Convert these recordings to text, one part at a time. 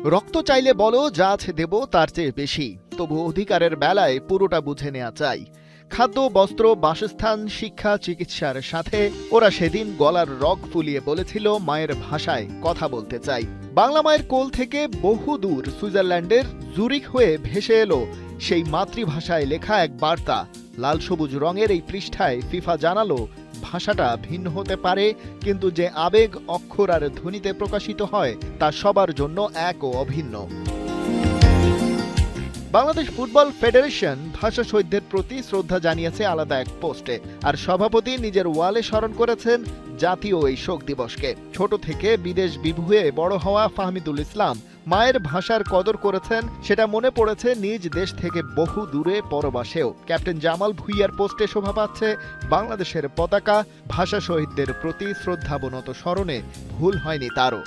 রক্ত চাইলে বলো, যা আছে দেব তার চেয়ে বেশি। তবু অধিকারের বেলায় পুরোটা বুঝে নেওয়া চাই। খাদ্য, বস্ত্র, বাসস্থান, শিক্ষা, চিকিৎসার সাথে ওরা সেদিন গলার রগ ফুলিয়ে বলেছিল, মায়ের ভাষায় কথা বলতে চাই। বাংলা মায়ের কোল থেকে বহু দূর সুইজারল্যান্ডের জুরিখ হয়ে ভেসে এলো সেই মাতৃভাষায় লেখা এক বার্তা। লাল সবুজ রঙের এই পৃষ্ঠায় ফিফা জানালো, ভাষাটা ভিন্ন হতে পারে, কিন্তু যে আবেগ অক্ষর আর ধ্বনিতে প্রকাশিত হয় তা সবার জন্য এক ও অভিন্ন। বাংলাদেশ ফুটবল ফেডারেশন ভাষা শহীদদের প্রতি শ্রদ্ধা জানিয়েছে আলাদা এক পোস্টে, আর সভাপতি নিজের ওয়ালে স্মরণ করেছেন জাতীয় এই শোক দিবসকে। ছোট থেকে বিদেশ বিভুঁয়ে বড় হওয়া ফাহমিদুল ইসলাম মায়ের ভাষার কদর করেছেন, সেটা মনে পড়েছে নিজ দেশ থেকে বহু দূরে পরবাসেও। ক্যাপ্টেন জামাল ভুঁইয়ার পোস্টে শোভা পাচ্ছে বাংলাদেশের পতাকা। ভাষা শহীদদের প্রতি শ্রদ্ধাবনত স্মরণে ভুল হয়নি তারও।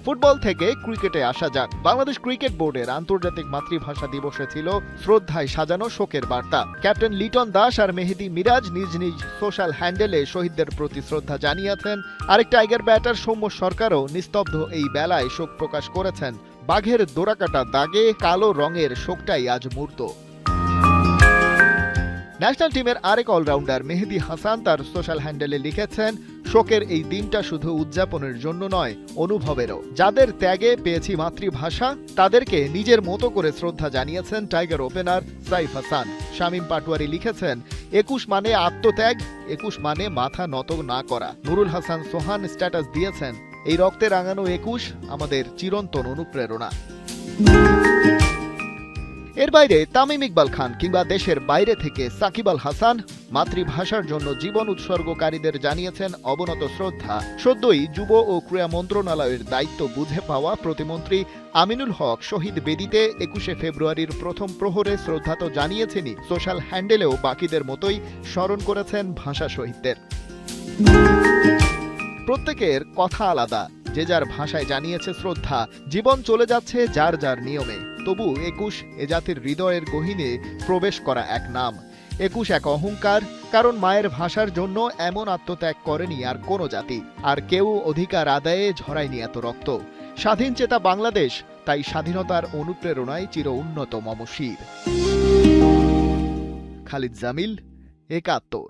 ফুটবল থেকে ক্রিকেটে আসা যাক। বাংলাদেশ ক্রিকেট বোর্ডের আন্তর্জাতিক মাতৃভাষা দিবসে ছিল শ্রদ্ধায় সাজানো শোকের বার্তা। ক্যাপ্টেন লিটন দাস আর মেহেদী মিরাজ নিজ নিজ সোশ্যাল হ্যান্ডেলে শহীদদের প্রতি শ্রদ্ধা জানিয়েছেন। আরেক টাইগার ব্যাটার সৌম্য সরকারও নিস্তব্ধ এই বেলায় শোক প্রকাশ করেছেন। বাঘের দোরাকাটা দাগে কালো রঙের শোকটাই আজ মূর্ত। ন্যাশনাল টিমের আরেক অলরাউন্ডার মেহেদী হাসান তার সোশ্যাল হ্যান্ডেলে লিখেছেন, শোকের এই দিনটা শুধু উদযাপনের জন্য নয়, অনুভবেরও। যাদের ত্যাগে পেয়েছি মাতৃভাষা, তাদেরকে নিজের মতো করে শ্রদ্ধা জানিয়েছেন টাইগার ওপেনার সাইফ হাসান। শামীম পাটোয়ারি লিখেছেন, 21 মানে আত্মত্যাগ, 21 মানে মাথা নত না করা। নুরুল হাসান সোহান স্ট্যাটাস দিয়েছেন, এই রক্তে রাঙানো 21 আমাদের চিরন্তন অনুপ্রেরণা। এর বাইরে তামিম ইকবাল খান কিংবা দেশের বাইরে থেকে সাকিব আল হাসান মাতৃভাষার জন্য জীবন উৎসর্গকারীদের জানিয়েছেন অবনত শ্রদ্ধা। সদ্যই যুব ও ক্রীড়া মন্ত্রণালয়ের দায়িত্ব বুঝে পাওয়া প্রতিমন্ত্রী আমিনুল হক শহীদ বেদিতে 21শে ফেব্রুয়ারির প্রথম প্রহরে শ্রদ্ধা তো জানিয়েছেনই, সোশ্যাল হ্যান্ডেলেও বাকিদের মতোই স্মরণ করেছেন ভাষা শহীদদের। প্রত্যেকের কথা আলাদা, যে যার ভাষায় জানিয়েছে শ্রদ্ধা। জীবন চলে যাচ্ছে যার যার নিয়মে, তবু 21 এ জাতির হৃদয়ের গহীনে প্রবেশ করা এক নাম। 21 এক অহংকার, কারণ মায়ের ভাষার জন্য এমন আত্মত্যাগ করেনি আর কোনো জাতি, আর কেউ অধিকার আদায়ে ঝরায়নি এত রক্ত। স্বাধীন চেতা বাংলাদেশ তাই স্বাধীনতার অনুপ্রেরণায় চির উন্নত মমশির। খালিদ জামিল, ৭১।